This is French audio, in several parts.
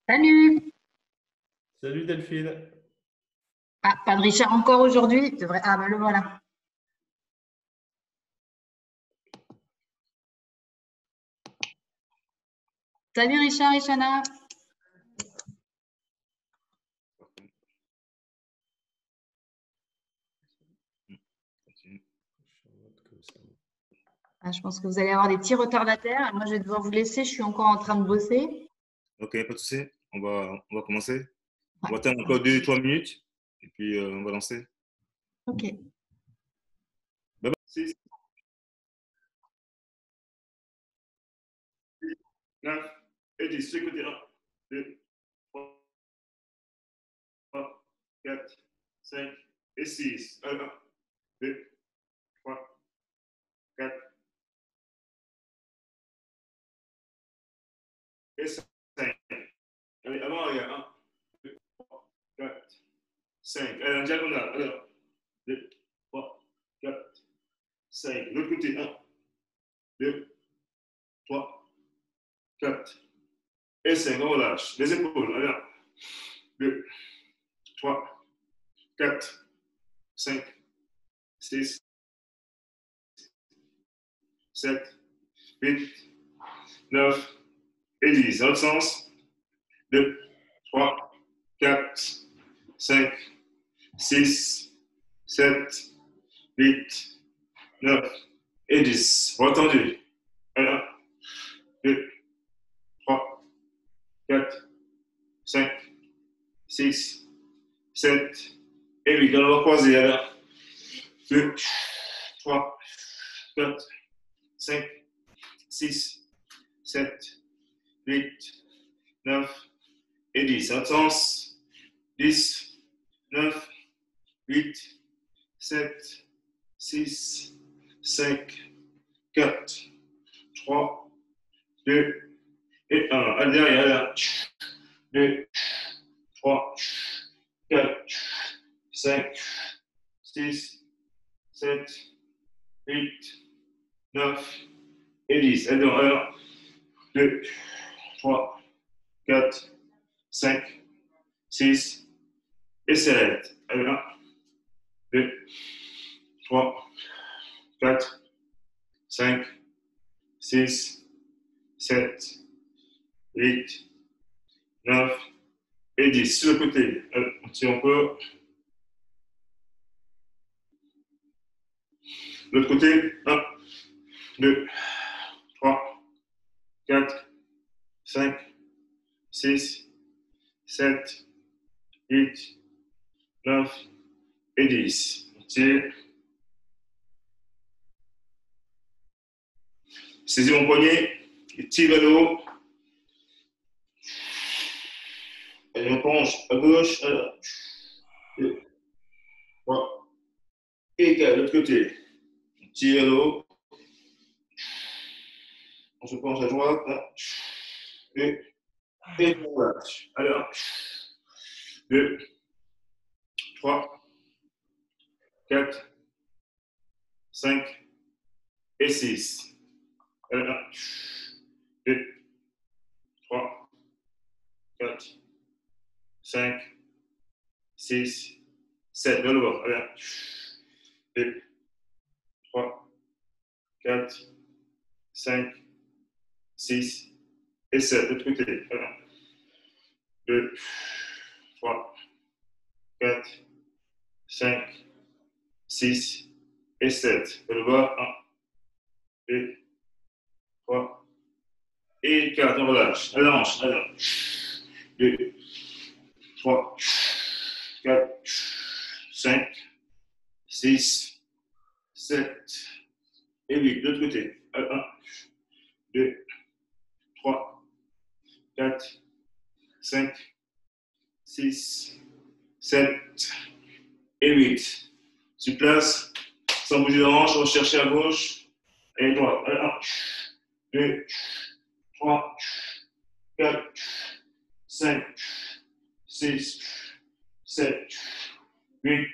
Salut! Salut Delphine. Ah, pas de Richard encore aujourd'hui. Ah, ben le voilà. Salut Richard et Chana. Ah, je pense que vous allez avoir des petits retardataires. Moi, je vais devoir vous laisser. Je suis encore en train de bosser. Ok, pas de souci. On va commencer. Ouais. On va attendre encore 2 3 minutes et puis on va lancer. Ok. Bye bye. 6, 9 et 10. Sur le côté 1, 2, 3, 4, 5 et 6. 1, 2, 3, 4 et 5. Allez, avant, regarde. 1, 2, 3, 4, 5. Allez, en diagonale. Alors, 2, 3, 4, 5. L'autre côté, 1, 2, 3, 4 et 5. On relâche. Les épaules. Allez, 1, 2, 3, 4, 5, 6, 7, 8, 9 et 10. Dans l'autre sens. 2, 3, 4, 5, 6, 7, 8, 9 et 10. Entendu. 1, 2, 3, 4, 5, 6, 7 et 8. On va croiser. Alors, 2, 3, 4, 5, 6, 7, 8, 9 et 10. En sens. 10, 9, 8, 7, 6, 5, 4, 3, 2 et 1. Allez, derrière. 2, 3, 4, 5, 6, 7, 8, 9 et 10. Allez, 1, 2, 3, 4, 5, 6 et 7. Allez, 1, 2, 3, 4, 5, 6, 7, 8, 9 et 10. Sur le côté, on tire un peu. L'autre côté, 1, 2, 3, 4, 5, 6, 7, 8, 9 et 10. On tire. Saisis mon poignet et tire vers le haut. Et on penche à gauche, à droite. 2, 3, et de l'autre côté. On tire vers le haut. On se penche à droite. Et on relâche. Alors, 2, 3, 4, 5 et 6. 1, 2, 3, 4, 5, 6, 7. Vers le bas. 1, 2, 3, 4, 5, 6 et 7. De l'autre côté. 1, 2, 3, 4, 5, 6 et 7. Vers le bas. 1, 2, 3 et 4. On relâche. À la hanche. 1, 2, 3, 4, 5, 6, 7 et 8. De l'autre côté. 1, 2, 3, 4, 5, 6, 7 et 8. Tu places sans bouger la hanche, on va chercher à gauche et à droite. 1, 2, 3, 4, 5, 6, 7, 8,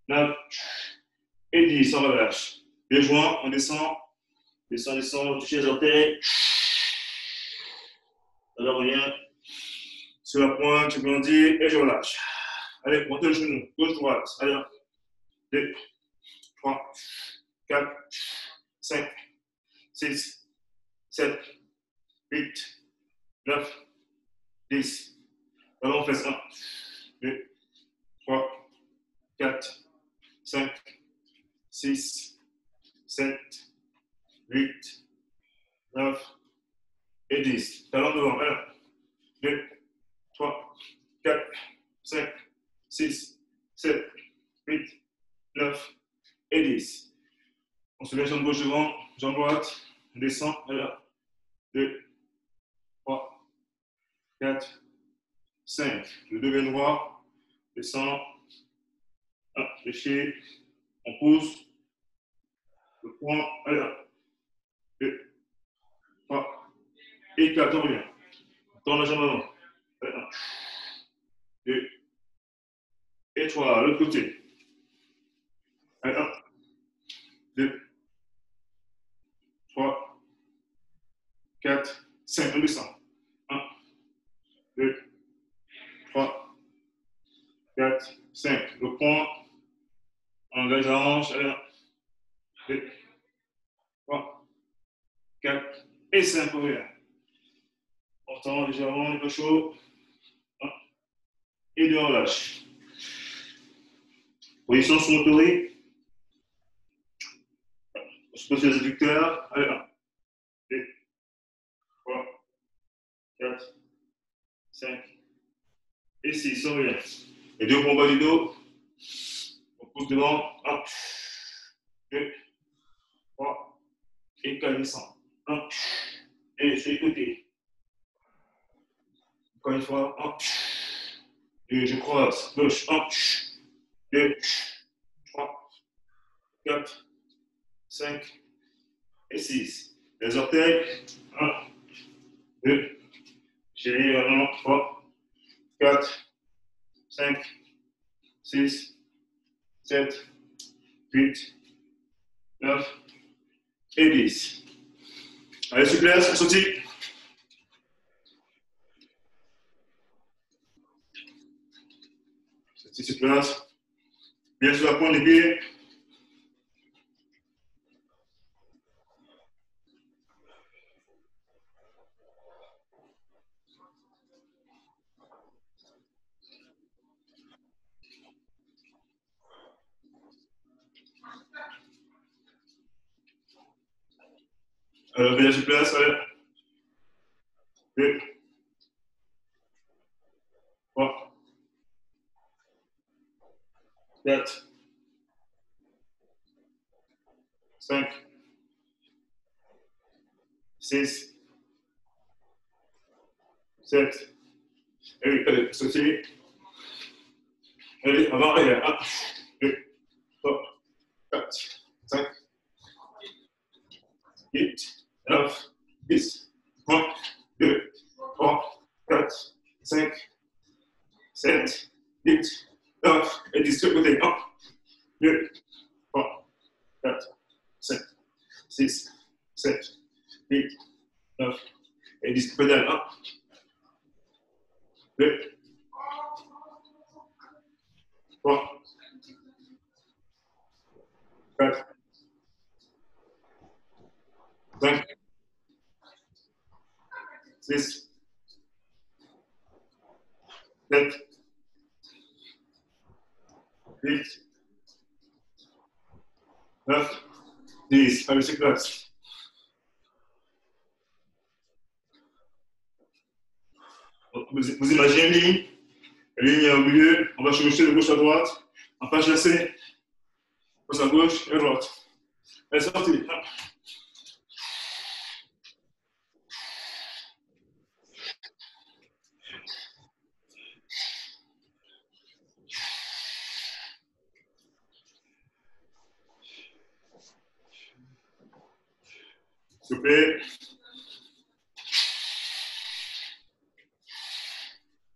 9 et 10. On relâche. Les joints, on descend. Descend, descend, on touche les orteils. Alors, rien. Sur la pointe, je grandis et je relâche. Allez, montez le genou, gauche-droite. Allez, 1, 2, 3, 4, 5, 6, 7, 8, 9, 10. Ballon fesse 1, 2, 3, 4, 5, 6, 7, 8, 9 et 10. Talon devant. 1, 2, 3, 4, 5, 6, 7, 8, 9 et 10. On se met jambe gauche devant, jambe droite, on descend. 1, 2, 3, 4, 5. Le dos bien droit, descend. 1, fléchir. On pousse. Le point. 1, 2, 3 et 4. On revient. On tourne la jambe avant. 1, 2 et 3. L'autre côté. 1, 2, 3, 4, 5. On descend. 1, 2, 3, 4, 5. Le point. On engage la hanche. 1, 2, 3, 4 et 5. On revient. On tend légèrement les deux chauds. 1 et 2, on relâche. Position sous-motorée. On se pose les adducteurs. Allez, 1, 2, 3, 4, 5 et 6. On revient. Les deux points bas du dos. On pousse devant. 1, 2, 3 et 4. Descend. 1 et sur les côtés. Encore une fois. 1, 2, je croise. Gauche. 1, 2, 3, 4, 5 et 6. Les orteils. 1, 2, j'ai 1, 3, 4, 5, 6, 7, 8, 9 et 10. Allez, souplesse, on sautille. Sautille, souplesse. Bien sur la pointe des pieds. Alors, bien sur place, allez. 2, 3, 4, 5, 6, 7, et 8. Allez, sautez. Allez, avant, allez. 1, 2, 3, 4, 5, 8, 9, 10. 1, 2, 3, 4, 5, 7, 8, 9 et 10. Sur le côté. 1, 2, 3, 4, 5, 6, 7, 8, 9 et 10. Pédale. 1, 2, 3, 4, 5, 6, 7, 8, 9, 10. Allez, c'est classe. Vous imaginez une ligne au milieu, on va chevaucher de gauche à droite, en page lacée, gauche à gauche et à droite. Allez, sortez. S'il vous plaît.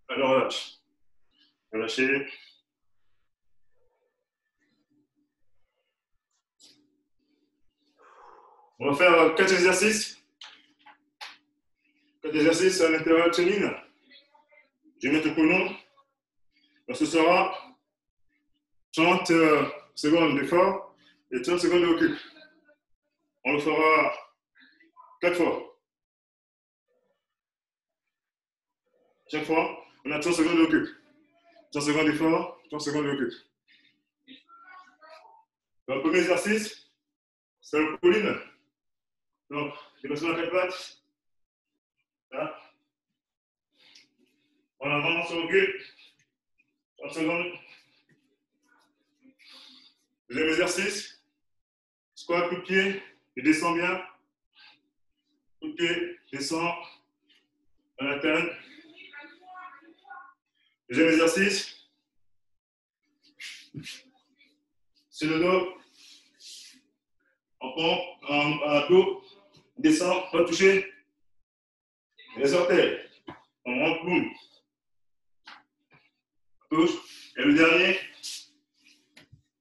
Alors, relâche. Relâchez. On va faire 4 exercices. 4 exercices à l'intérieur de chenille. Je vais mettre le chrono. Donc, ce sera 30 secondes d'effort et 30 secondes de recul. On le fera 4 fois. Chaque fois, on a 30 secondes de recul. 30 secondes d'effort, 30 secondes de recul. Le premier exercice, c'est le colline. Donc, déplacement à 4 pattes. Là. En avant, sur recul. 30 secondes. Deuxième exercice. Squat, coup de pied. Je descends bien. Coup de pied, descends. On atteint. Deuxième exercice. Sur le dos. On prend un dos. Descend, pas toucher. Les orteils. On monte, boum. Touche. Et le dernier.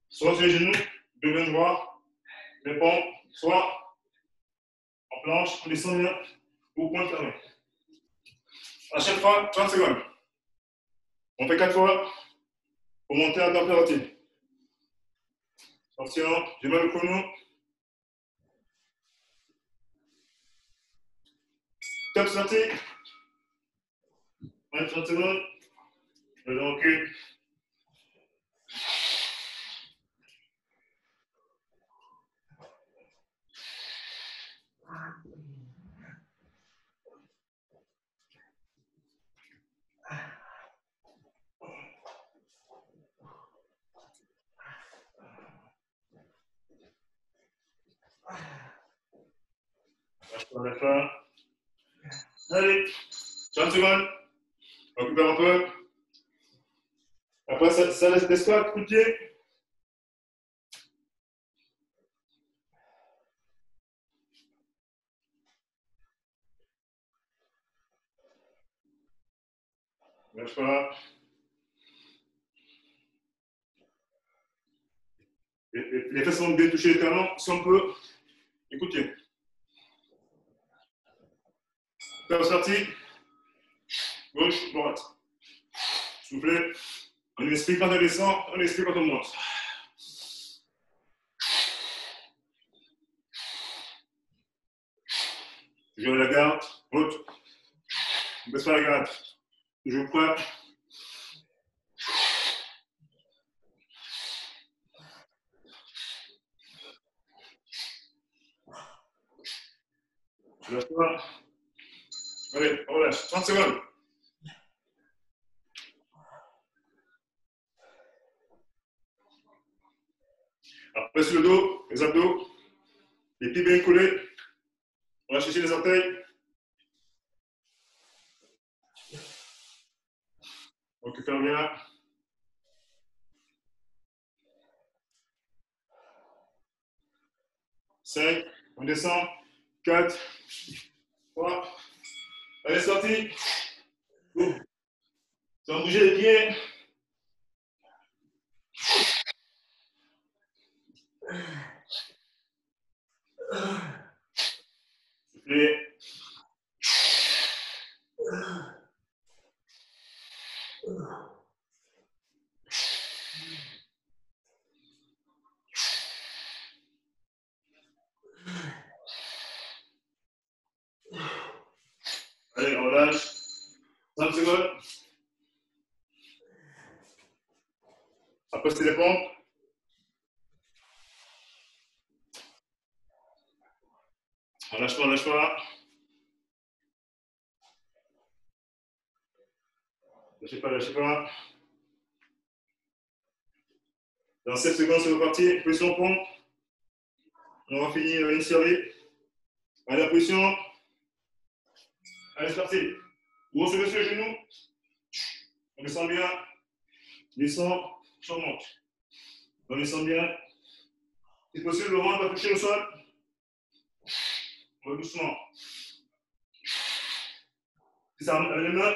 Soit sur les genoux, deux mains droits, les pompes, soit en planche, on descend bien, ou point fermé. À chaque fois, 30 secondes. On fait 4 fois pour monter à température. Attention, je mets le chrono. Top sortie. 30 secondes. Le recul. On la fin. Allez, 30 secondes. On récupère un peu. Après, ça laisse des squats, coup de pied. Lâche pas. Les fesses sont bien touchées les talons. Si on peut, écoutez. Top sortie. Gauche, droite. Soufflez. On explique quand on descend, on explique quand on monte. Je la garde, haute. Ne baisse pas la garde. Toujours prêt. Je lâche pas. Allez, on relâche. 30 secondes. Après, sur le dos, les abdos, les pieds bien collés. On va chercher les orteils. On récupère bien. Cinq, on descend. 4, 3. Allez, sorti. Sans bouger les pieds. Soufflez. Allez, on relâche. 30 secondes. Après, c'est les pompes. On lâche pas, on lâche pas. Lâchez pas, lâchez pas. Dans 7 secondes, c'est reparti. Position pompe. On va finir une série. Allez, la position. Allez, c'est parti. Vous recevez sur les genoux. On descend bien. Descend, on monte. On descend bien. Si possible, le ventre va toucher le sol. On va doucement. Si ça les mains,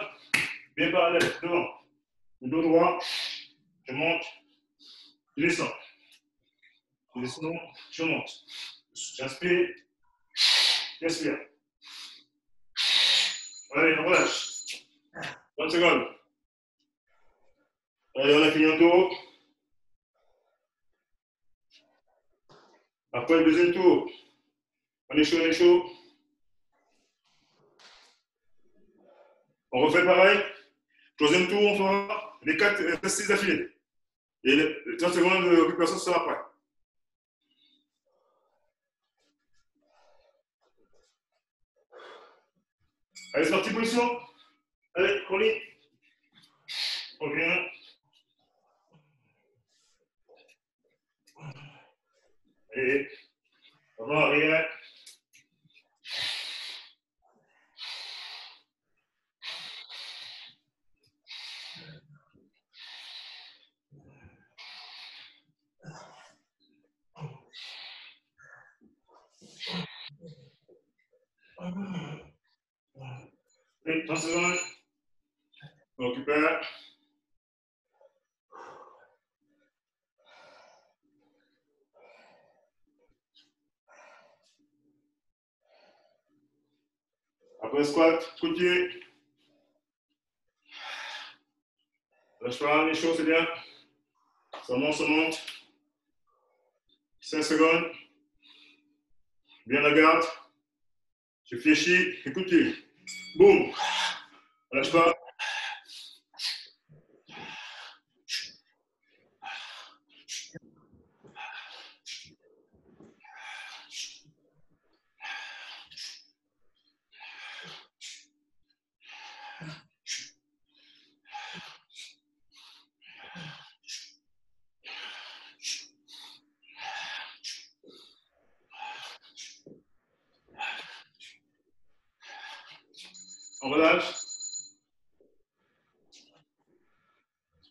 bien parallèle, devant. Le dos droit. Je monte. Je descends. Je descends, je monte. J'inspire. J'expire. Allez, on relâche. 30 secondes. Allez, on a fini un tour. Après le deuxième tour, on est chaud, on est chaud. On refait pareil. Troisième tour, on fera les 4 exercices d'affilée. Et les 30 secondes de récupération sera après. Allez, c'est parti, position. Allez, on lit. On revient. Allez, on va arrière. Allez, 30 secondes. On récupère. Après squat, continue. Lâche pas, les choses, c'est bien. Ça monte, ça monte. 5 secondes. Bien la garde. Je fléchis et continue. Boum. Lâche pas. On relâche.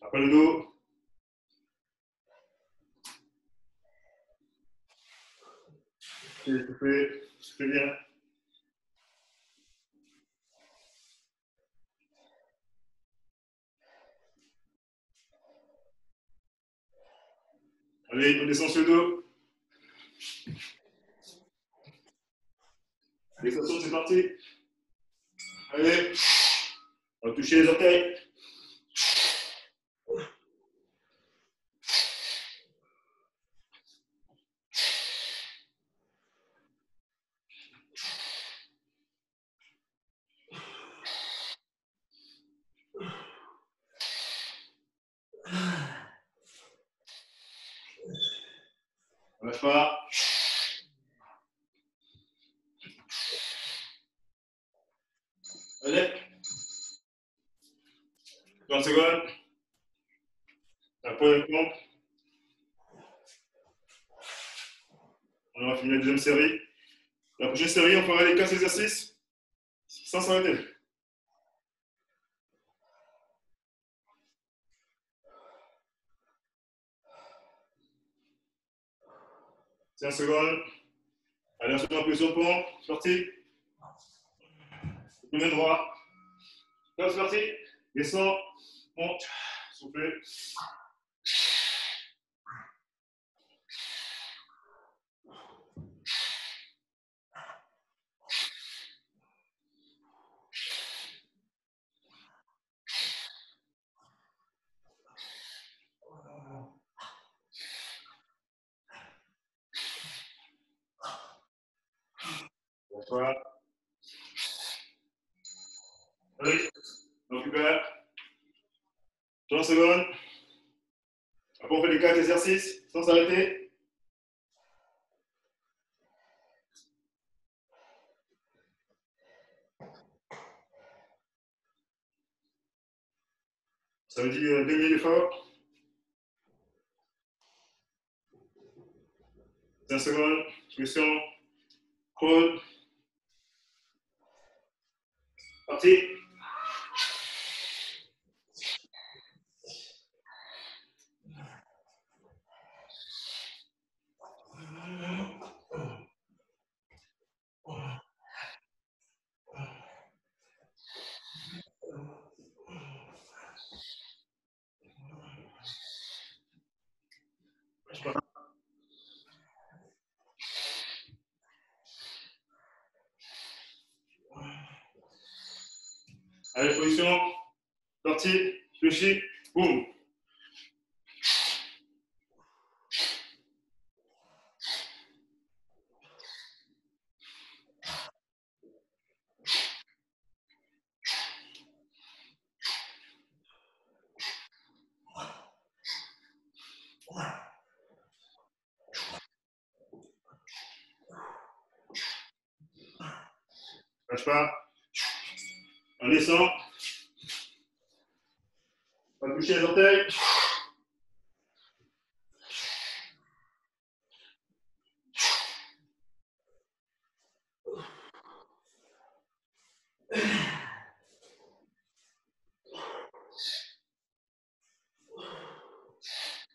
Après le dos. Tu fais bien. Allez, on descend sur le dos. L'extension, c'est parti. Allez. On va toucher les orteils. On lâche pas. Allez. 30 secondes. La première pompe. On aura fini la deuxième série. La prochaine série, on fera les 15 exercices sans s'arrêter. C'est un seconde. Allez, on se met en position pompe. C'est parti. Le main droit. C'est parti. Descend. Monte. Soufflez. Voilà. Allez, on récupère. 30 secondes. Après, on fait les 4 exercices sans s'arrêter. Ça veut dire 2 minutes d'effort. 5 secondes. Pression. Crawl. Parti. Allez, position. Parti. Fléchis. Boum. Lâche pas. On descend. On va toucher les orteils.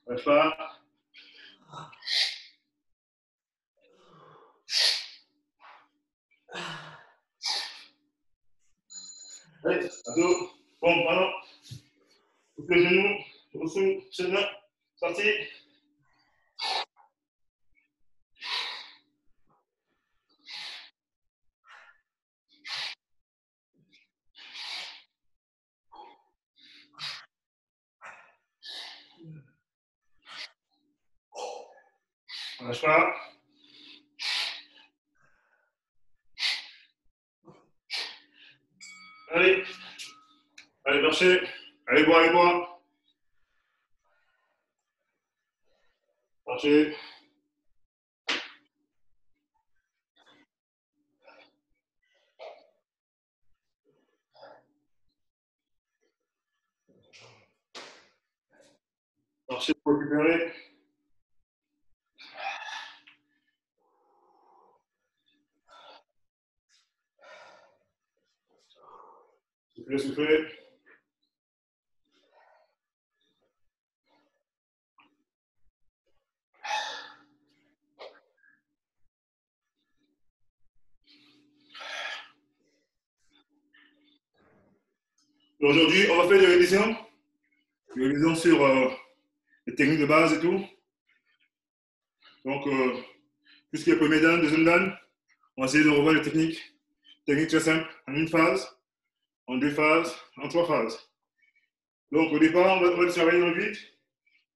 Lâche pas. Allez, abdos. Pompe, pardon. Coupe les genoux. Dessous, chaîne main. Sorti. On lâche pas. Allez. Allez, marchez. Allez, boire, allez, boire. Marchez. Marchez pour récupérer. Soufflez, soufflez. Aujourd'hui, on va faire des révisions. Des révisions sur les techniques de base et tout. Donc, tout ce qui est premier dan, deuxième dan, on va essayer de revoir les techniques. Techniques très simples, en une phase, en deux phases, en trois phases. Donc, au départ, on va travailler dans le vide.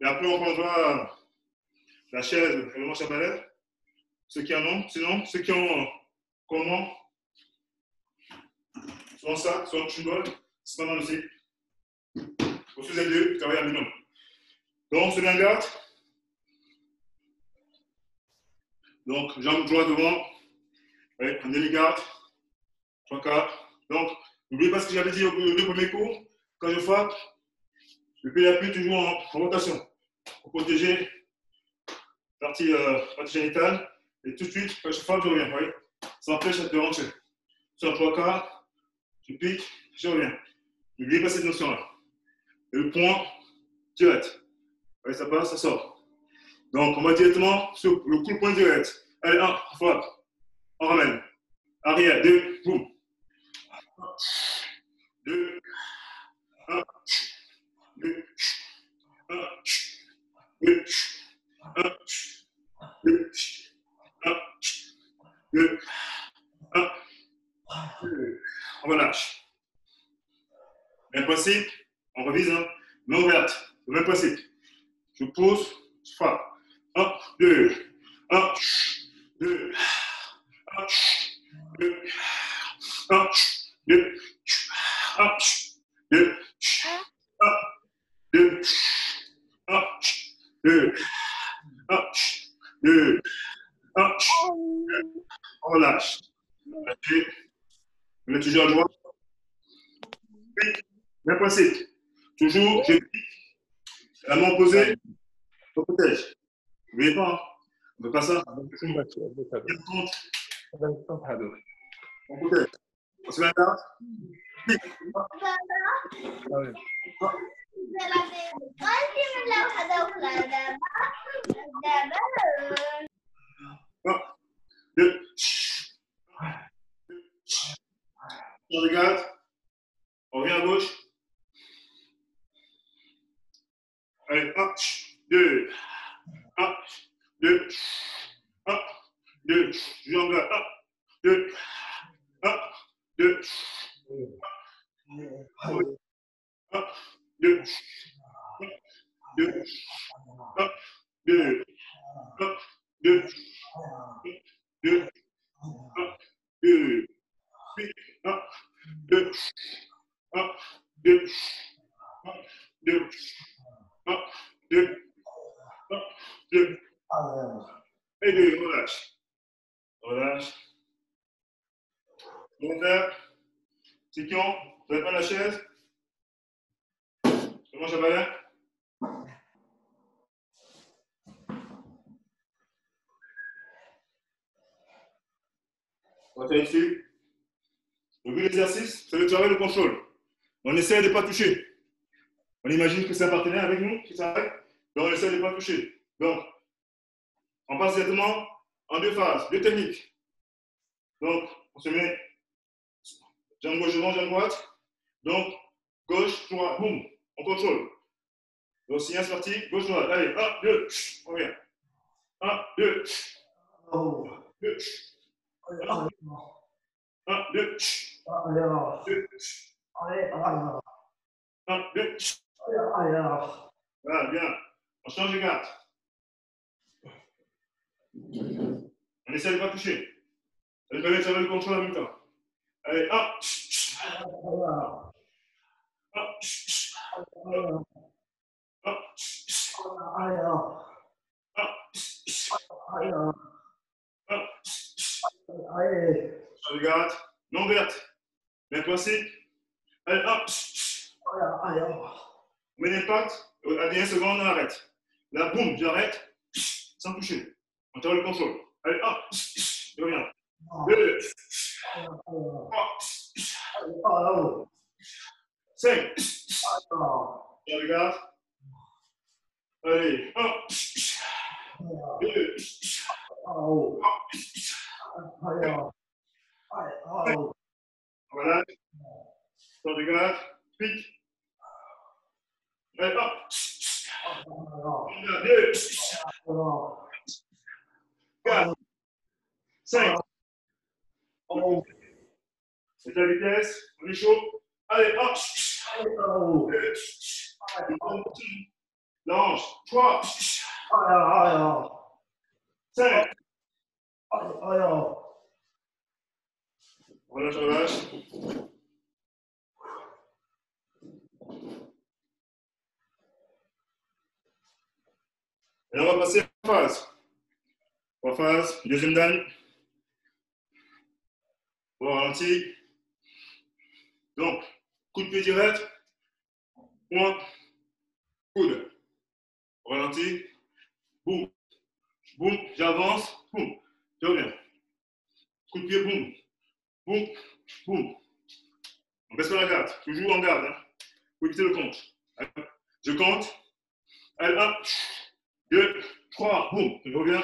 Et après, on prendra la chaise et le manche à balai. Ceux qui en ont, sinon, ceux qui ont comment, soit en sac, soit en chewing-ball, c'est pas mal aussi. Pour ceux les deux, travailler à minimum. Donc, c'est bien garde. Donc, jambe droite devant. Ouais, un demi-garde. 3-4. Donc, n'oubliez pas ce que j'avais dit au deux premiers cours. Quand je frappe, le pied appuie toujours en rotation pour protéger la partie génitale. Et tout de suite, quand je frappe, je reviens. Vous voyez, ça empêche de rentrer. Sur 3-4, je pique, je reviens. N'oubliez pas cette notion-là. Et le point direct. Vous voyez, ça passe, ça sort. Donc, on va directement sur le coup de poing direct. Allez, 1, frappe. On ramène. Arrière, 2, boum. 2, 1, 2, 1, 2, 1, 2, 1, 2, 1, 2. On relâche. Même principe, on revise, hein. Main ouverte, le même principe. Je pose, je frappe. 1, 2, 1, 2, 1, 2, 1, 2, 1, 2, 1, 2, 1, 2, 1, 2, 1, on relâche. On est toujours à droite. Pique, même principe. Toujours, je pique. La main posée, on protège. N'oubliez pas, hein. On ne fait pas ça. On protège. On se met à la pique. Un, deux. On regarde. On revient à gauche. Allez, 1, 2, 1, 2, 1, 2, je vais en garde. 1, 2, 1, 2, 1, 2, 2, 1, 2, 1, 2, 2, 1, 2, 1, 2, 1, 2, 1, 2, 1, 2, 1, 2, et 2, relâche. Relâche. On va faire. C'est quand? Vous n'avez pas la chaise? Comment ça va là? On va faire ici. Le but de l'exercice, c'est de travailler le contrôle. On essaie de ne pas toucher. On imagine que c'est un partenaire avec nous qui s'arrête, donc on essaie de ne pas toucher. Donc, on passe directement en deux phases, deux techniques. Donc, on se met jambe gauche devant, jambe droite. Donc, gauche, droite, boum, on contrôle. Donc, si c'est parti, gauche, droite. Allez, 1, 2, on revient. 1, 2, 2, 1, 2, 2, 1, 2. Voilà, bien. On change de garde. On essaie de ne pas toucher. Ça nous permet de faire le contrôle en même temps. Allez, 1. 1. Change de garde. Non verte. Même principe. Allez, 1. On met l'impact. À la dernière seconde, on arrête. Là, boum, j'arrête. Sans toucher. On travaille le contrôle. Allez, 1. Je reviens. 2. 3. 5. Je regarde. Allez, 1. 2. 3. Voilà. Je regarde. Pique. Allez, 1. 2. 4. 5. C'est la vitesse. On est chaud. Allez, 1. 2. La hanche. 3. 5. Relâche, relâche. Et on va passer en phase. En phase, deuxième dan. Au ralenti. Donc, coup de pied direct. Point. Coude. Au ralenti. Boum. Boum. J'avance. Boum. Je reviens. Coup de pied. Boum. Boum. Boum. On baisse pas la garde. Toujours en garde. Hein. Faut éviter le compte. Je compte. Allez, 1, 2, 3. Boum. Je reviens.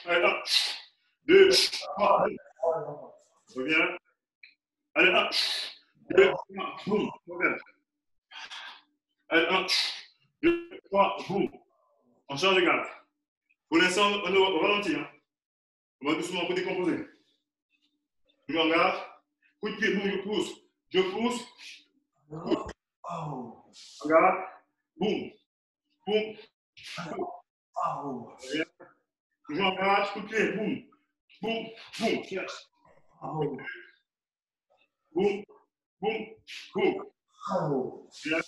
Allez, 1, 2, 3. Boum. Je reviens. Allez, 1, 2, 3. Boum. Je reviens. Allez, 1, 2, 3. Boum. On change de garde. Pour l'instant, on est au ralenti. Hein. On va doucement pour décomposer. Je me regarde. Coup de pied, boum, je pousse. Je pousse. Regarde. Boum. Boum. Boum. Toujours en garde. Coup de pied, boum. Boum. Boum. Cherche. Boum. Boum. Boum. Bien.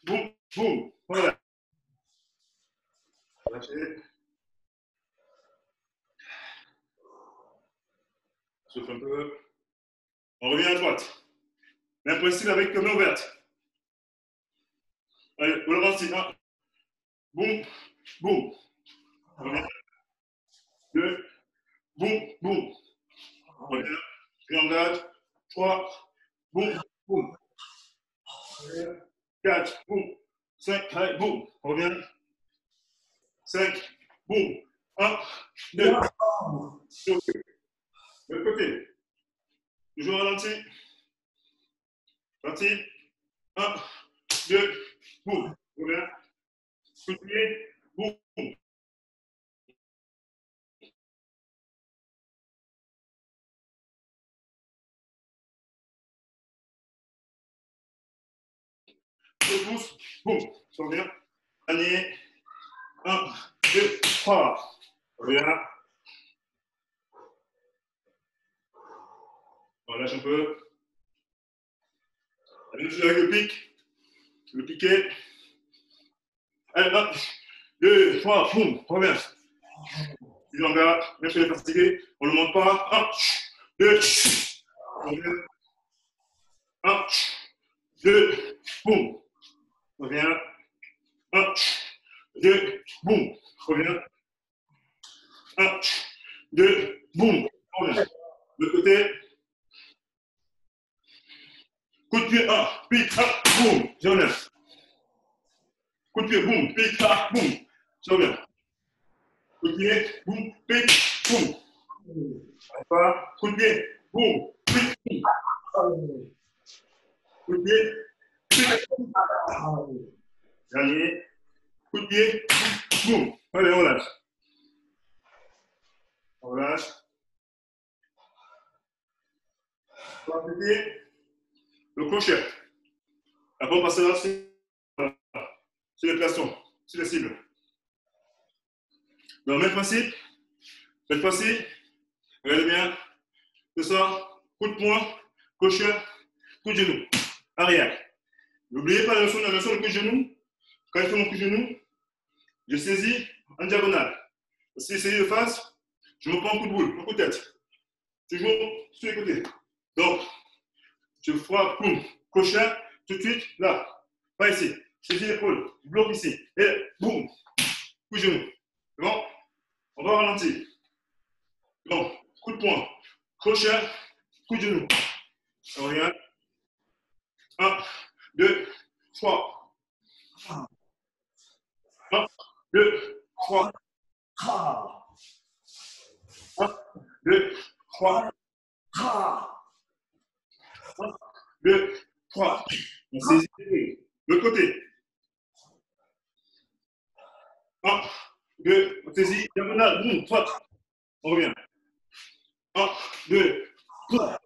Boum. Boum. Voilà. Lâchez. Souffle un peu. On revient à droite. Même principe avec main ouverte. Allez, on le ralenti. 1. Boum. Boum. Revient. 2. Boum. Boum. Revient. Je en garde. 3. Boum. Boum. 4. Boum. 5. Allez, boum. On revient. 5. Boum. 1. 2. De l'autre côté. Toujours ralenti. Parti. 1, 2, boum. Revient. Coup de pied. Boum. Je pousse. Boum. Je reviens. Dernier. 1, 2, 3. Revient. On relâche un peu. Allez, je avec le pic. Le piqué. Allez, 1, 2, 3. Boum. Revient. Il en garde, même si on est fatigué, on ne le monte pas. 1, 2, 1, 2, boum. Reviens. 1, 2, boum. Reviens. 1, 2, boum. Reviens. De l'autre côté. Coup de pied, 1, pique, 1, boum. Je reviens. Coup de pied, boum, pique, 1, boum. Je reviens. Coup de pied, boum, pique, boum. Coup de pied, boum, pique, boum. Coup de pied, pique, boum. Dernier. Coup de pied, boum. Allez, on lâche. On relâche. On va appliquer le crochet. Après, on passera sur les plastons, sur les cibles. Donc, même principe. Cette fois-ci, regardez bien. C'est ça. Coup de poing, crochet, coup de genou. Arrière. N'oubliez pas la notion de coup de genou. Quand je fais mon coup de genou, je saisis en diagonale. Si je saisis de face, je me prends un coup de boule, un coup de tête. Toujours sur les côtés. Donc, je frappe, boum, crochet, tout de suite, là. Pas ici. Saisis l'épaule, bloque ici. Et boum, coup de genou. C'est bon? On va ralentir. Donc, coup de poing, crochet, coup de genou. On revient. 1, 2, 3. 1, 2, 3. 1, 2, 3. 1, 2, 3. On saisit l'autre côté. 1, 2, on saisit diagonale, boum, droite. On revient. 1, 2, 3.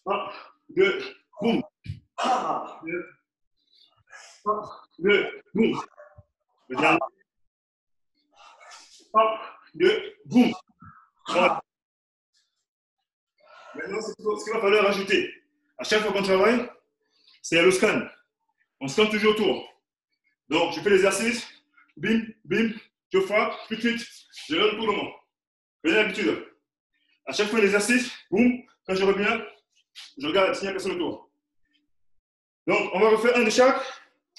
1, 2, boum. 1, 2, boum. Le dernier. 1, 2, boum. Voilà. Maintenant, c'est ce qu'il va falloir rajouter. À chaque fois qu'on travaille, c'est le scan. On scanne toujours autour. Donc, je fais l'exercice. Bim, bim, je frappe, tout de suite, je reviens tout le monde. Prenez l'habitude. À chaque fois l'exercice, boum, quand je reviens, je regarde s'il n'y a personne autour. Donc, on va refaire un de chaque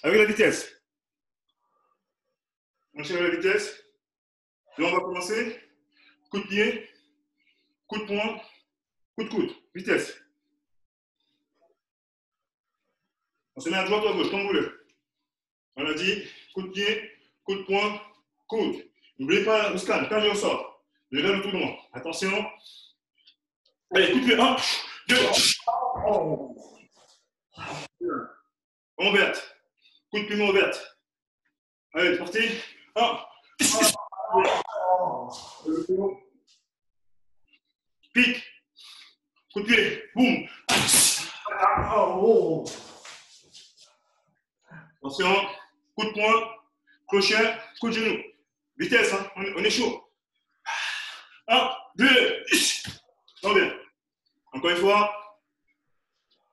avec la vitesse. On cherche la vitesse. Et on va commencer. Coup de pied, coup de poing, coup de coude. Vitesse. On se met à droite ou à gauche, comme vous voulez. On a dit coup de pied, coup de poing, coude. N'oubliez pas le scan. Quand je ressors, je regarde tout le monde. Attention. Allez, coup de pied. 1, 2, on verte. Coup de pied, on verte. Allez, c'est parti. 1, pique. Coup de pied. Boum. Attention. Coup de poing, crochet, coup de genou. Vitesse, hein. On est chaud. 1, 2, on vient. Encore une fois.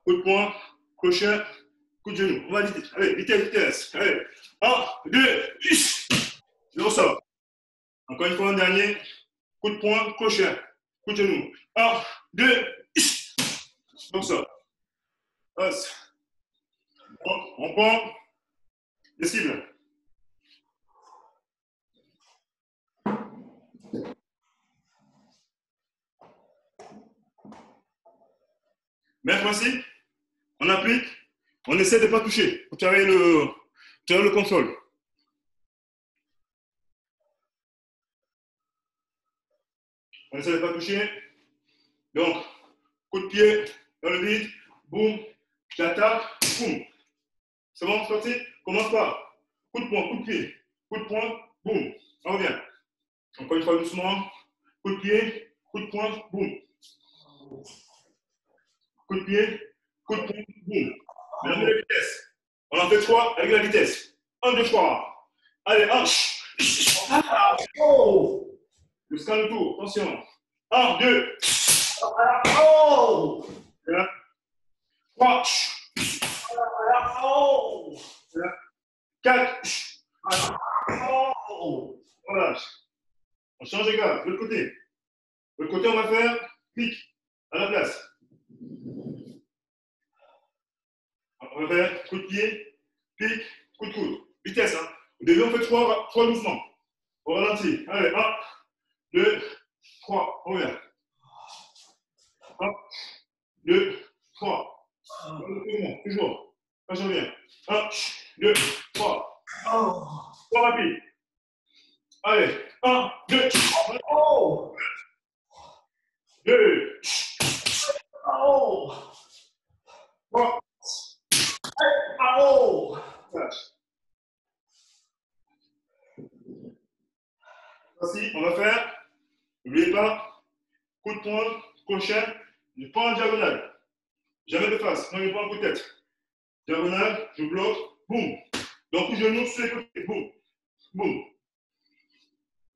Coup de poing, crochet, coup de genou. On va vite. Allez, vitesse, vitesse. Allez. 1, 2, je ressors. Encore une fois, un dernier. Coup de poing, crochet, coup de genou. 1, 2, je ressors. On prend les cibles. Même principe, on applique, on essaie de ne pas toucher pour travailler le contrôle. On essaie de ne pas toucher. Donc, coup de pied dans le vide, boum, j'attaque, boum. C'est bon, c'est parti? Commence par coup de poing, coup de pied, coup de poing, boum. On revient. Encore une fois doucement. Coup de pied, coup de poing, boum. Coup de pied, coup de poing, boum. Maintenant, la vitesse. On en fait 3 avec la vitesse. 1, 2, 3. Allez, 1. Le scan le tour, attention. 1, 2. 3. 4. on relâche. On change de garde, de l'autre côté. De l'autre côté, on va faire clic à la place. On va faire coup de pied, clic, coup de coude. Vitesse, hein. Au début, on fait trois mouvements. Au ralenti. Allez, 1, 2, 3. On revient. 1, 2, 3. Toujours. Là, je reviens. 1, 2, 3. 3 rapides. Allez, 1, 2, 2, 3. Voici, on va faire, n'oubliez pas, coup de poing, crochet, pas en diagonale. Jamais de face, non, il pas un coup de tête. Diagonale, je bloque, boum. Donc, genou sur les côtés, boum, boum.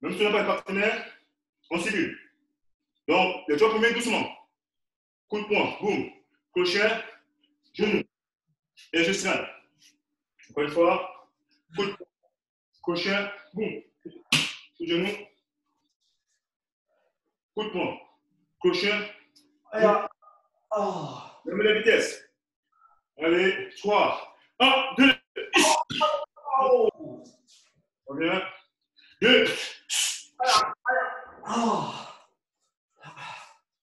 Même si on n'a pas de partenaire, on simule. Donc, les 3 premiers doucement. Coup de poing, boum. Crochet, genou. Et je serre. Encore une fois, coup de poing, crochet, boum. Genou. Coup de poing, crochet. Même la vitesse. Allez, 3. 1, 2. On revient. 2.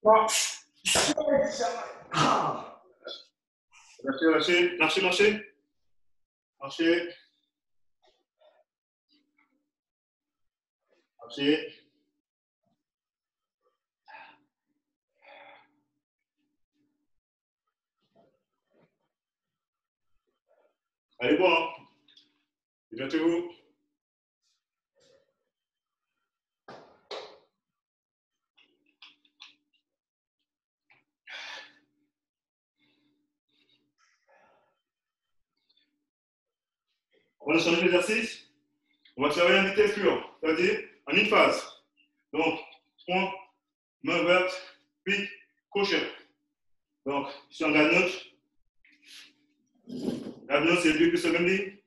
3. Lâchez, marchez, marchez. Marchez. Marchez. Allez, bon. Hein. Bientôt. On va changer l'exercice. On va travailler en vitesse pure, c'est-à-dire en une phase. Donc, point, main ouverte, pique, crochet. Donc, si on garde note, c'est 2 plus seconde ligne.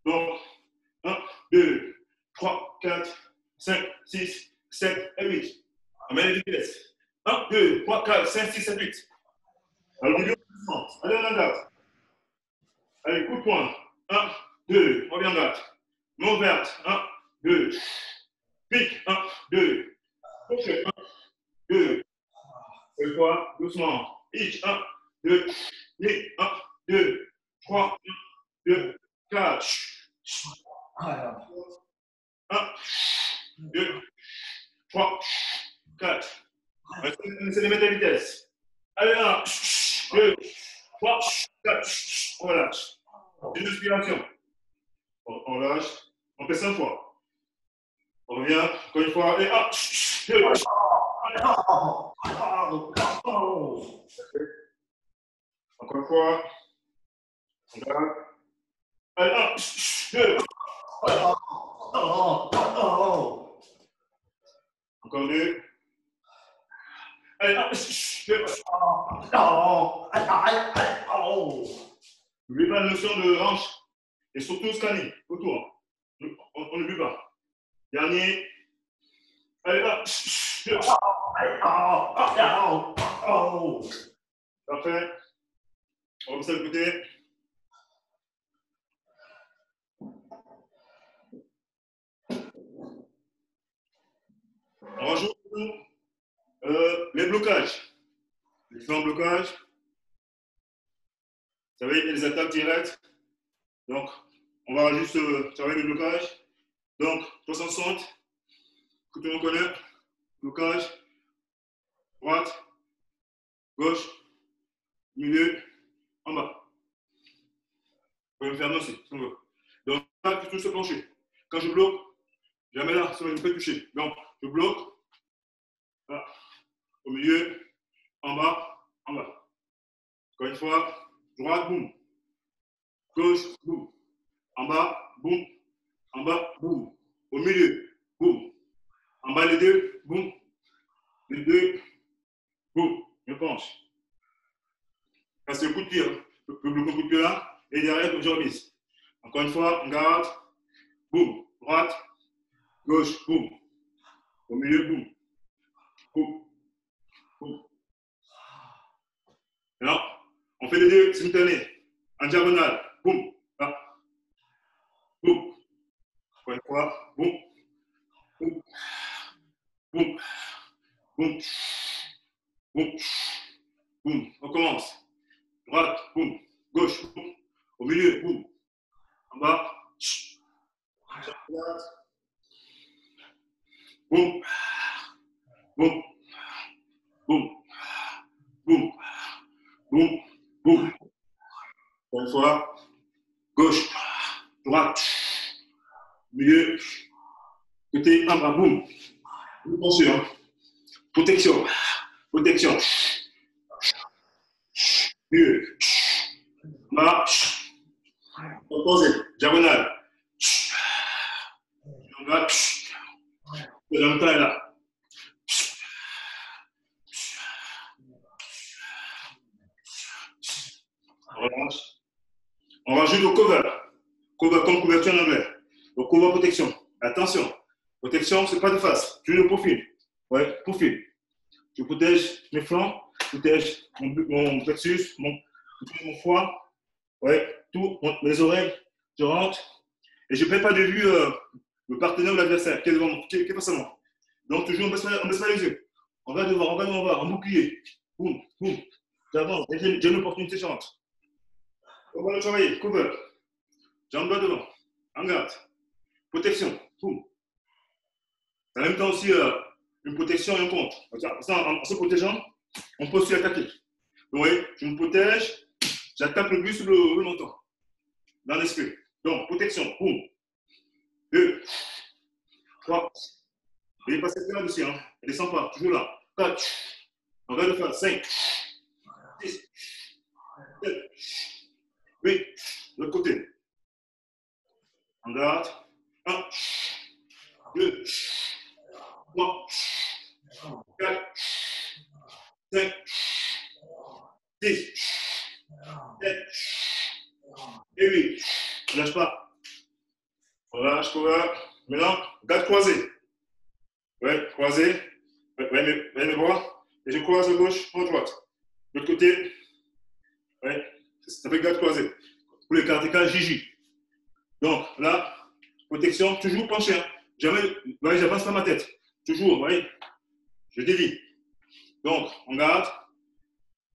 Donc, 1, 2, 3, 4, 5, 6, 7 et 8. On met les vitesses. 1, 2, 3, 4, 5, 6, 7, 8. Alors, au début, allez, on en garde. Allez, coup de poing. 1, 2, on vient en garde. Main ouverte. 1, 2. Pique. 1, 2. Crochet. 1, 2. Une fois, doucement. Pique. 1, 2. Pique. 1, 2, 3, 1, 2, 4. 1, 2, 3, 4. On essaie de mettre la vitesse. Allez, 1, 2, 3, 4. On relâche. Une inspiration. On lâche. On fait 5 fois. On revient. Encore une fois. Allez, 1, 2, encore une fois. On garde. Allez, 1, 2. Encore 2. Allez, 1, 2. N'oubliez pas la notion de hanche et surtout scanner autour. On n'oublie pas. Dernier. Allez, 1, 2. Parfait. On remet ça de côté. On rajoute les blocages. Les différents blocages. Vous savez, il y a des attaques directes. Donc, on va juste travailler le blocage. Donc, 360, que tout le monde connaît. Blocage. Droite, gauche, milieu, en bas. On peut me faire aussi, si on veut. Donc, là, tu touches ce plancher. Quand je bloque, jamais là, ça va me faire toucher. Donc, je bloque. Là, au milieu, en bas, en bas. Encore une fois, droite, boum. Gauche, boum. En bas, boum. En bas, boum. Au milieu, boum. En bas, les deux, boum. Les deux, boum. Je penche. Ça, c'est le coup de pied. Hein. Le coup de pied là. Et derrière, je remise. Encore une fois, on garde. Boum. Droite. gauche, boum. Au milieu, boum. Boum. Boum. Maintenant, on fait les deux simultanés. En diagonale, boum. Là. Boum. Encore une fois, boum. Boum. Boum. Boum. Boum. Boum. On commence. Droite, boum. Gauche, boum. Au milieu, boum. En bas. Boum. Boum. Boum. Boum. Boum. Boum. Encore une fois. Gauche. Droite. Milieu. Côté en bas, boum. Attention. Protection. Protection. Milieu. Bas. Opposé. Diagonale. En bas. Le même temps est là. On relâche. On rajoute le cover. Cover comme couverture en anglais. Le cover protection. Attention. Protection, ce n'est pas de face. Je le profil. Ouais, profil. Je protège mes flancs, je protège mon plexus, mon foie, ouais, tout, mes oreilles. Je rentre et je ne perds pas de vue le partenaire ou l'adversaire qui est devant moi, qui est face à moi. Donc, toujours, on ne baisse pas les yeux. On va devant, en bouclier. Boum, boum. J'avance. J'ai une opportunité, je rentre. On va le travailler. Cover. Jambe droite devant. En garde. Protection. Boum. En même temps aussi, une protection et un contre. En se protégeant, on peut aussi attaquer. Donc, vous voyez, je me protège, j'attaque le but sur le menton. Dans l'esprit. Donc, protection. Boum. 2, 3. Et il passe là aussi, hein. Il ne descend pas. Toujours là. 4. On va le faire. 5. 6. 7. 8. De l'autre côté. En garde. 1. 2. 3. 4. 5. 6. 7. Et 8. Ne lâche pas. Relâche, cover. Maintenant, garde croisée. Ouais, croisée. Ouais, mes bras. Et je croise à gauche, à droite. De l'autre côté. Ouais, ça fait garde croisée. Pour les karatékas, Gigi. Donc, là, protection, toujours penché. Hein. Jamais, ouais, j'avance pas ma tête. Toujours, vous voyez. Je dévie. Donc, on garde.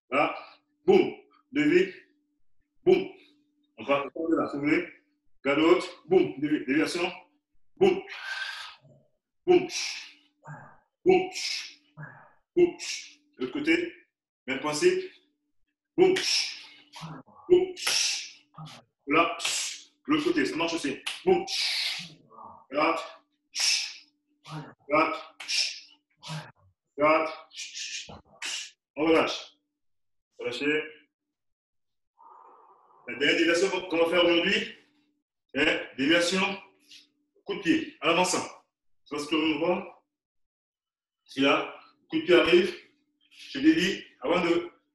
Là, boum. Dévie. Boum. On va de là, si vous voulez. Garde l'autre. Boum. Déviation. Boum. Boum. Boum. Boum. De l'autre côté. Même principe. Boum. Boum. Là. De l'autre côté. Ça marche aussi. Boum. Garde. Garde. Garde. On relâche. Relâchez. La dernière déviation qu'on va faire aujourd'hui est déviation coup de pied en avançant. Ça, c'est ce que vous voyez. Si là, coup de pied arrive, je dévie avant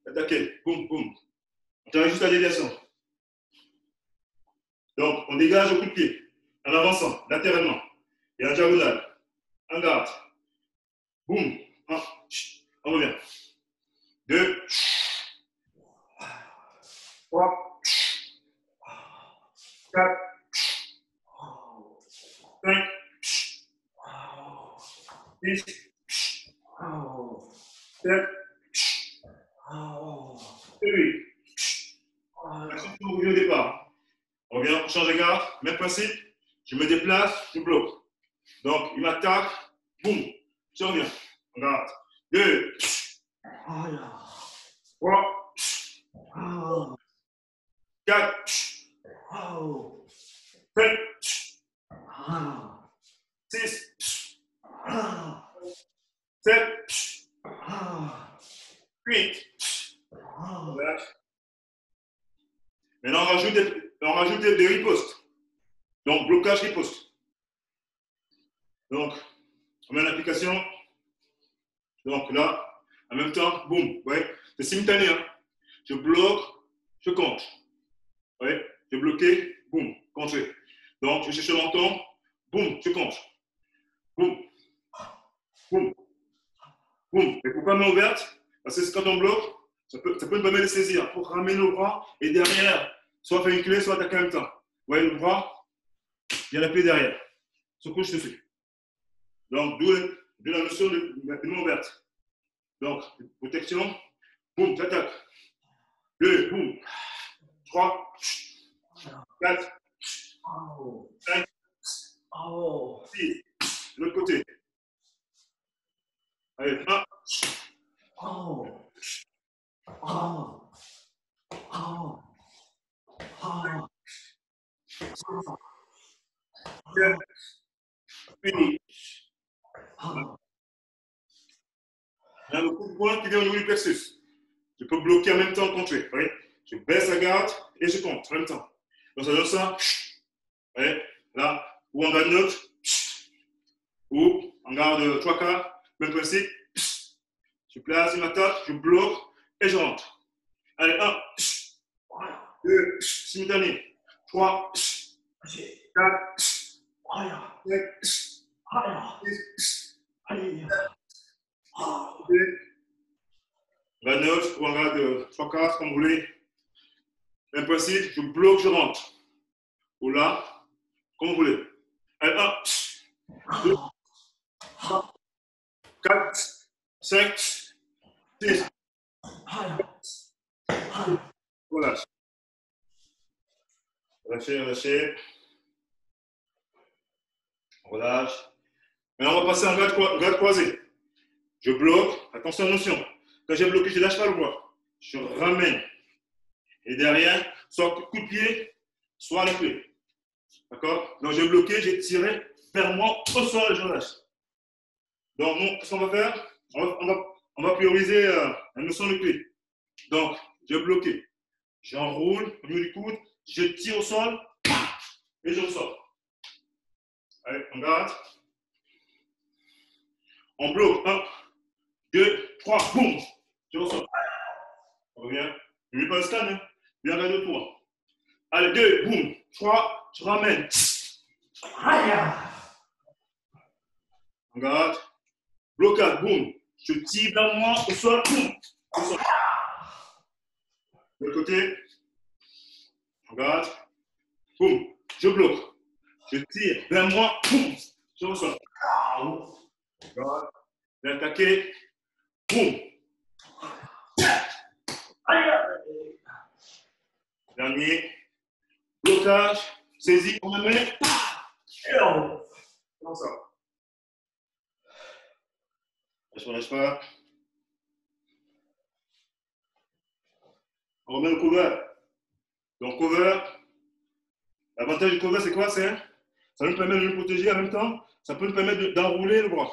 d'attaquer. Boum, boum. On termine juste la déviation. Donc, on dégage au coup de pied en avançant latéralement et en diagonale. En garde. Boum. On revient. 2. 3. 4. 5. 6. 7. 8. On revient au départ. On revient, on change de garde, même principe. Je me déplace, je bloque. Donc, il m'attaque, boum, je reviens. On garde. 2. 3. 4. 5. 6. 7. 8. Maintenant, on rajoute des ripostes. Donc, blocage riposte. Donc, on met l'application. Donc là, en même temps, boum. Ouais, c'est simultané. Hein. Je bloque, je contre. Ouais, je bloqué, boum, contré. Donc, je cherche le menton, boum, je contre. Boum. Boum. Boum. Et pourquoi main ouverte? Parce que quand on bloque, ça peut nous permettre de saisir pour ramener le bras et derrière, soit faire une clé, soit attaquer en même temps. Vous voyez le bras, il y a la clé derrière. Se couche dessus. Donc, d'où la notion de main ouverte. Donc, protection. Boum, j'attaque. 2, boum. 3, 4, 5, 6. De l'autre côté. Allez, 1. Fini. Il y a le coup de poing qui vient au niveau du plexus. Je peux bloquer en même temps, contrer. Oui. Je baisse la garde et je compte en même temps. Donc ça donne ça. Oui. Là, ou en garde neutre, ou en garde 3 quarts, même principe. Je place une attaque, je bloque et je rentre. Allez, 1, 2, simultané. 3, 4, 5, 6, la note ou en garde 3 quarts, comme vous voulez. Même principe, je bloque, je rentre. Ou là, comme vous voulez. Allez, 1, 2, 3, 4, 5, 6. Relâche. Relâchez, relâchez. Relâche. Maintenant, on va passer en garde croisée. Je bloque. Attention, notion. Quand j'ai bloqué, je ne lâche pas le bras. Je ramène. Et derrière, soit coup de pied, soit la clé. D'accord? Donc, j'ai bloqué, j'ai tiré vers moi au sol et je relâche. Donc, qu'est-ce qu'on va faire? On va prioriser la notion de clé. Donc, j'ai bloqué. J'enroule au niveau du coude, je tire au sol et je ressors. Allez, on garde. On bloque. 1, 2, 3, boum. Je ressors. On revient. Je ne mets pas le scan, hein. Bien regarde le tour. Allez, 2, boum. 3, je ramène. On garde. Blocage, boum. Je tire vers moi au sol, boum. Au sol. De l'autre côté. On garde. Boum. Je bloque. Je tire vers moi, boum. Je ressors. On garde. Je vais attaquer. Boum. Dernier. Blocage. Saisie. On me met. Comme ça. Je ne relâche pas. On remet le cover. Donc, cover. L'avantage du cover, c'est quoi? Ça nous permet de nous protéger en même temps. Ça peut nous permettre d'enrouler le bras.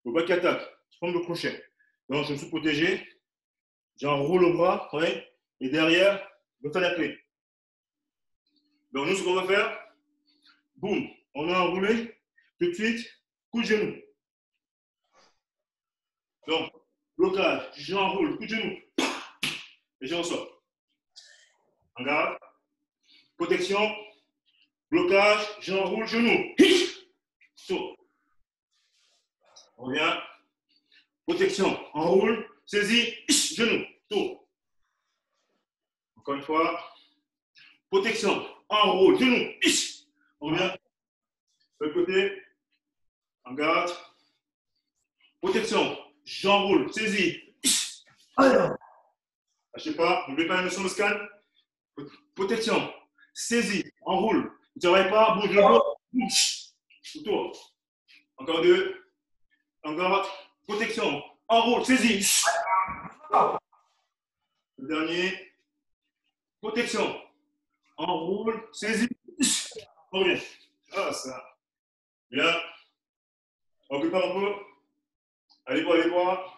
Le bras qui attaque. Je prends le crochet. Donc, je me suis protégé. J'enroule le bras. Oui. Et derrière, je fais la clé. Donc, nous, ce qu'on va faire, boum, on a enroulé. Tout de suite, coup de genou. Donc, blocage, j'enroule, coup de genou. Et je ressors. En garde. Protection. Blocage, j'enroule, genou. Saut. On revient. Protection, enroule, saisie, genou, tour. Encore une fois. Protection, enroule, genou, on revient. De l'autre côté. En garde. Protection, j'enroule, saisie. Lâchez pas, n'oubliez pas la notion de scan. Protection, saisie, enroule. Ne travaillez pas, bouge le dos, bouge. Tour. Encore 2. En garde. Protection, enroule, saisie. Le dernier. Protection, enroule, saisie. On revient. Ah, ça. Bien. On prépare un peu. Allez voir, allez voir.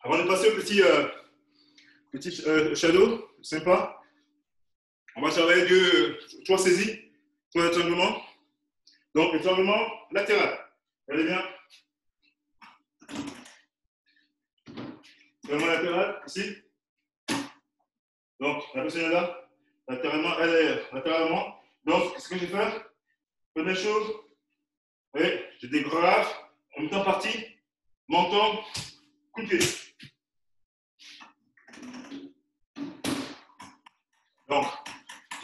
Avant de passer au petit shadow, sympa, on va travailler trois saisies, trois étranglements. Donc, étranglement latéral. Regardez bien. Vraiment latéral, ici. Donc, la personne est là, latéralement, elle est latéralement. Donc, ce que je vais faire, première chose, oui, je dégrave, en même temps parti, menton, coup de pied. Donc,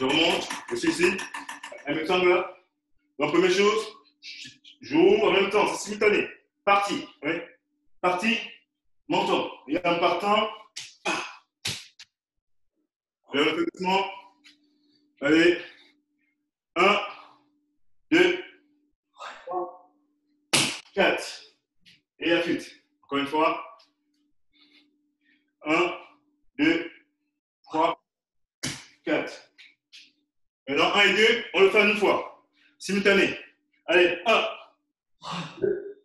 je remonte, je suis ici, en même temps là. Donc, première chose, j'ouvre en même temps, c'est simultané. Parti, oui. Parti, menton. Et en partant, le répétition. Allez, 1, 2, 3, 4. Et la suite. Encore une fois. 1, 2, 3, 4. Maintenant, 1 et 2, on le fait en une fois. Simultané. Allez, 1, 2,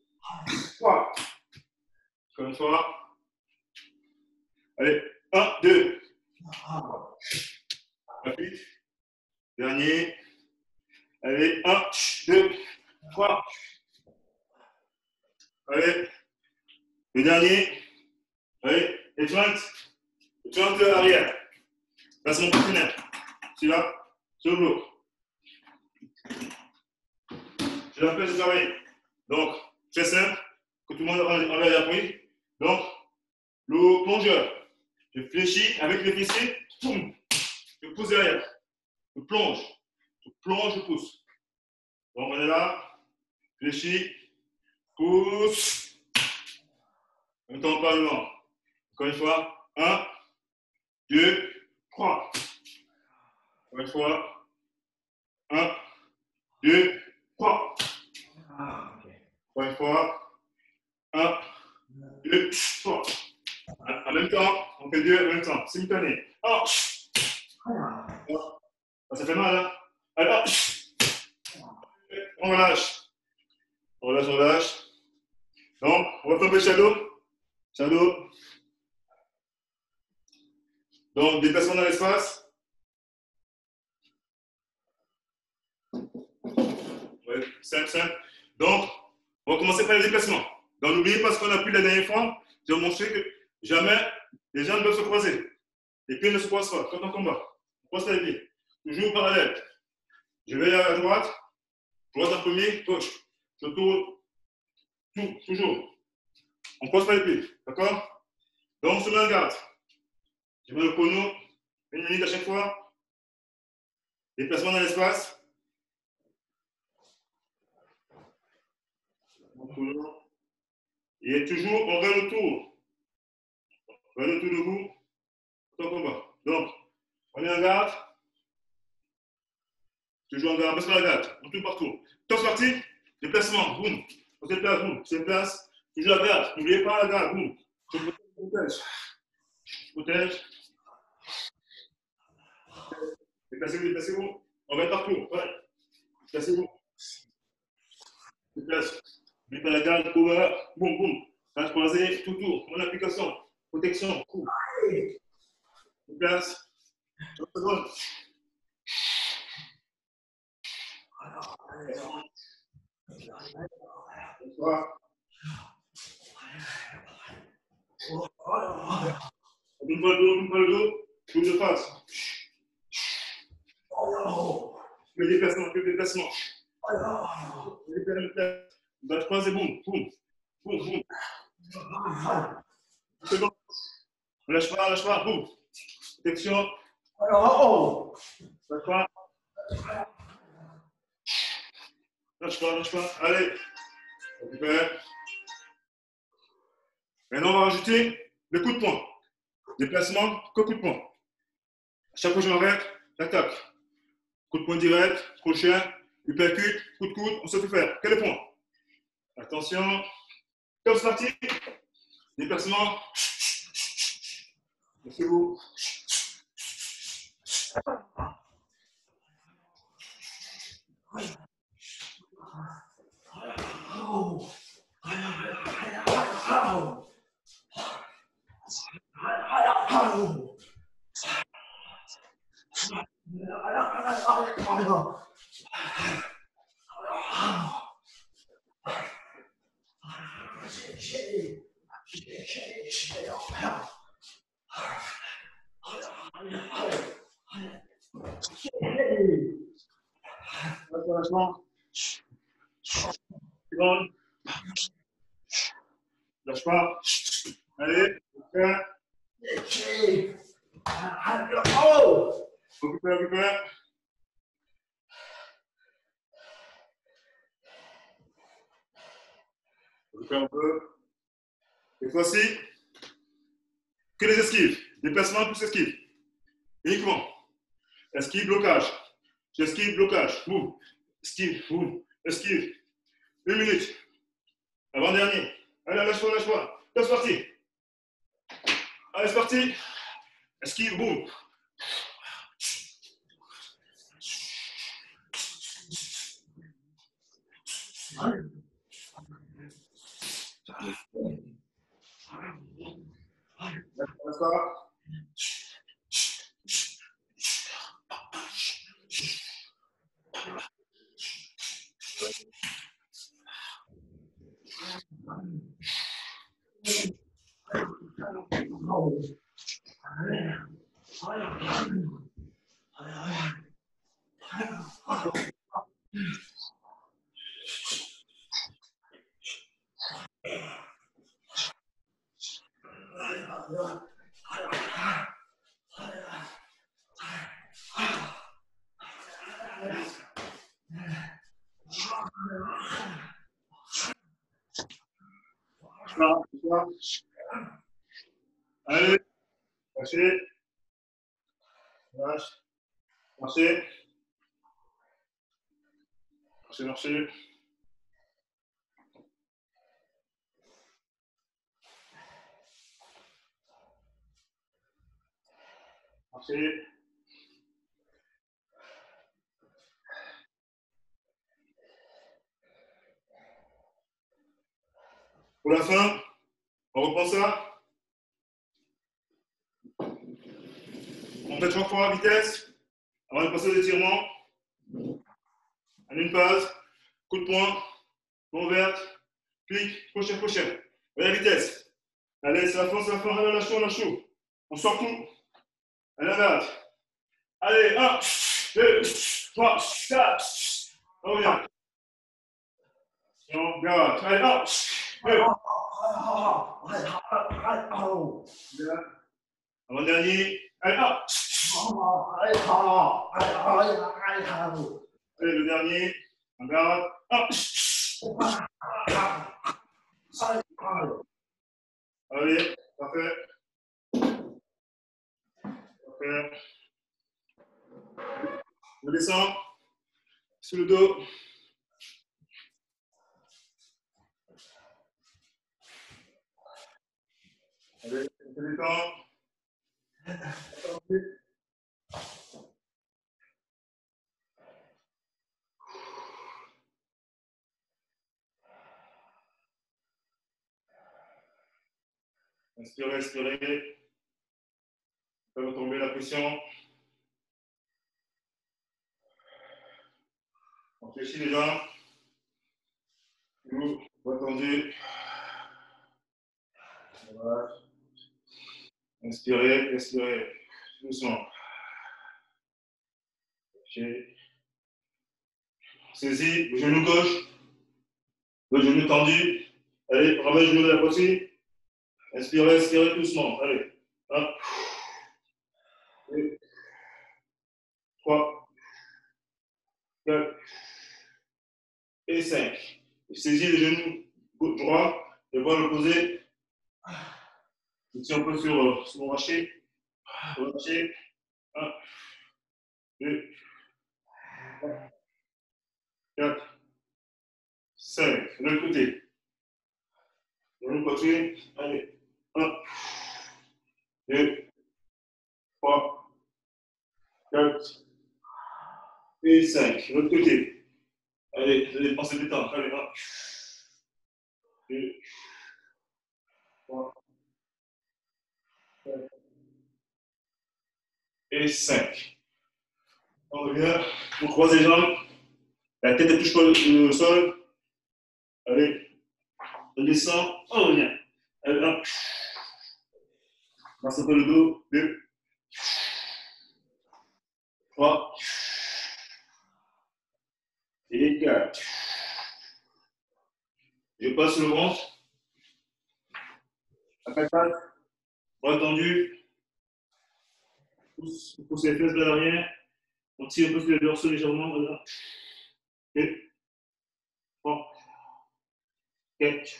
3. Encore une fois. Allez, 1, 2. La suite. Dernier. Allez, 1, 2, 3. Allez, le dernier. Allez, et 30. 30 à l'arrière. Là, c'est mon partenaire. Celui-là, sur le bloc. Je l'appelle de travailler. Donc, très simple, que tout le monde en a appris. Donc, le plongeur, je fléchis avec les fessiers, je pousse derrière. Je plonge, je pousse. Donc, on est là, fléchis, pousse. En même temps, pas loin. Encore une fois, 1, 2, 3. Encore une fois, 1, 2, 3. Encore une fois, 1, 2, 3. En même temps, on fait deux en même temps, simultané. Oh. Ça fait mal, hein? Alors, on relâche. On relâche, on relâche. Donc, on va faire un peu de shadow. Shadow. Donc, déplacement dans l'espace. Ouais, simple, simple. Donc, on va commencer par les déplacements. Donc, n'oubliez pas ce qu'on a appris la dernière fois. J'ai montré que jamais les gens ne peuvent se croiser. Les pieds ne se croisent pas quand on combat. On croise les pieds. Toujours parallèle. Je vais à droite en premier, gauche. Je tourne, toujours. On croise pas les pieds. D'accord? Donc, on se met en garde. Je mets le pono, une minute à chaque fois. Déplacement dans l'espace. Et toujours, on revient autour. On revient autour de vous. Tout en combat. Donc, on est en garde. Toujours en garde, on passe par la garde. On tourne partout. Top parti. Déplacement, boum. On se déplace, boum. Se déplace. Toujours la garde. N'oubliez pas la garde, boum. Je protège. Je protège. Déplacez-vous, déplacez-vous. On va partout. Ouais. Déplacez-vous. Déplace. Mettez la garde, cover. Boum, boum. Garde croisée, tout tour. Mon application. Protection. Coup. Déplace. 30 secondes. Bonsoir. Ouvre le dos. Tour de face. Le déplacement, le déplacement. On va croiser, boum, boum, boum, boum. C'est bon. On lâche pas, boum. Protection. Lâche pas. Lâche pas. Allez. Super. Maintenant, on va rajouter le coup de poing. Déplacement, coup de poing. À chaque fois que je m'arrête, j'attaque. Coup de poing direct, crochet, uppercut, coup de coude, on sait tout faire. Quel est le point? Attention. Top, c'est parti. Déplacement. Laissez-vous. Lâchement. Seconde. Lâche pas. Allez, récupère. Récupère un peu. Cette fois-ci, que les esquives. Déplacement plus esquive. Uniquement. Esquive, blocage. J'esquive, blocage. Move. Esquive, move. Esquive. 1 minute. Avant-dernier. Allez, lâche-toi. C'est parti. Allez, c'est parti. Esquive, boum. Lâche-toi. Allez, lâchez. Lâche. Marchez. Marchez. Marchez. Pour la fin, on reprend ça. On fait chaque fois à vitesse. Avant de passer aux étirements. En une phase. Coup de poing. Main ouverte. Pique. Crochet. Allez, à vitesse. Allez, c'est la fin. Allez, lâche tout. On sort tout. Allez, la date. Allez, 1, 2, 3, 4. On revient. Et on garde. Allez, 1, 2. Avant-dernier. Allez, 1. Allez, le dernier. On garde. 1. Allez, parfait. Je descends. Sous le dos. Allez, on se détend. Inspirez. Faites retomber la pression. On fléchit les jambes. Vous, retendu. Voilà. Inspirez. Doucement. Saisis le genou gauche. Le genou tendu. Allez, ramène le genou de la poitrine. Inspirez doucement. Allez. 1, 2, 3, 4 et 5. Saisis le genou droit. Le bras le poser. Je tiens un peu sur mon rocher. 1, 2, 3, 4, 5. De l'autre côté. De l'autre côté. Allez. 1, 2, 3, 4 et 5. De l'autre côté. Allez, vous allez penser détendre. Allez, 1, 2, 3, 4 et 5. On revient. On croise les jambes. La tête ne touche pas le sol. Allez. On descend. On revient. Allez, 1. Passe un peu le dos. 2. 3 et 4. Je passe le ventre. La patate, bras tendu. On pousse les fesses vers l'arrière. On tire un peu sur les dorsaux légèrement. Voilà. 2, 3, 4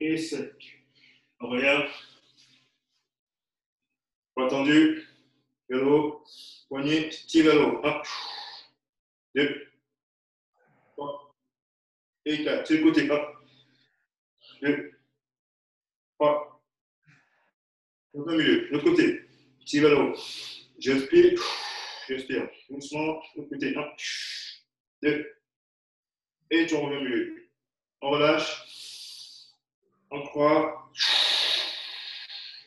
et 5. On regarde. Bras tendu. Vers le haut. Poignet, tire vers le haut. 1, 2, 3 et 4. C'est le côté. 1, 2, 3. Au milieu. L'autre côté. Tire vers le haut. J'inspire. J'inspire. Doucement. L'autre côté. 1, 2. Et tu reviens au milieu. On relâche. On croit.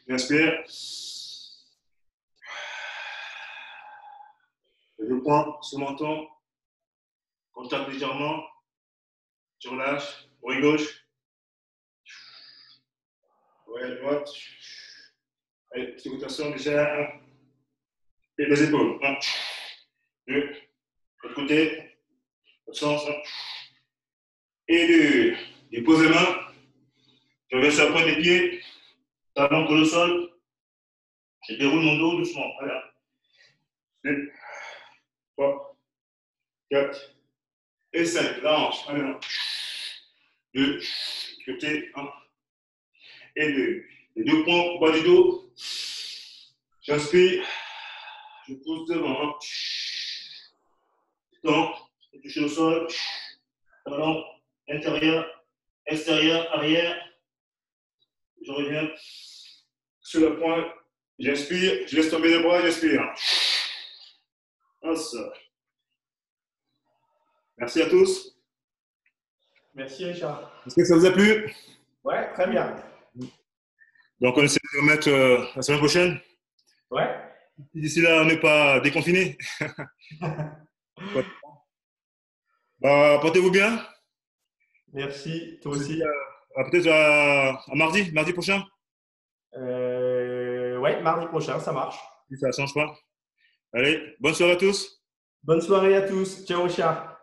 J'inspire. Le point sur le menton. Contact légèrement. Tu relâches. Oreille gauche. Oreille droite. Allez, petite rotation déjà. Et les épaules. 1, 2. L'autre côté. L'autre sens. 1. Et 2. Dépose les mains. Je reviens sur la pointe des pieds. Talon contre le sol. Je déroule mon dos doucement. Allez. 2, 3, 4 et 5. La hanche. Allez, 1, 2, côté, 1 et 2. Les deux points au bas du dos. J'inspire. Je pousse devant. 1. Temps. Je touche au sol. Talon intérieur, extérieur, arrière. Je reviens sur la pointe. J'inspire. Je laisse tomber les bras. J'inspire. Ça. Merci à tous. Merci Richard. Est-ce que ça vous a plu? Ouais, très bien. Donc on essaie de remettre la semaine prochaine. Ouais. D'ici là, on n'est pas déconfiné. Bah, portez-vous bien. Merci, toi aussi. Peut-être à mardi prochain. Ouais, mardi prochain, ça marche. Si ça ne change pas. Allez, bonne soirée à tous. Bonne soirée à tous. Ciao Richard.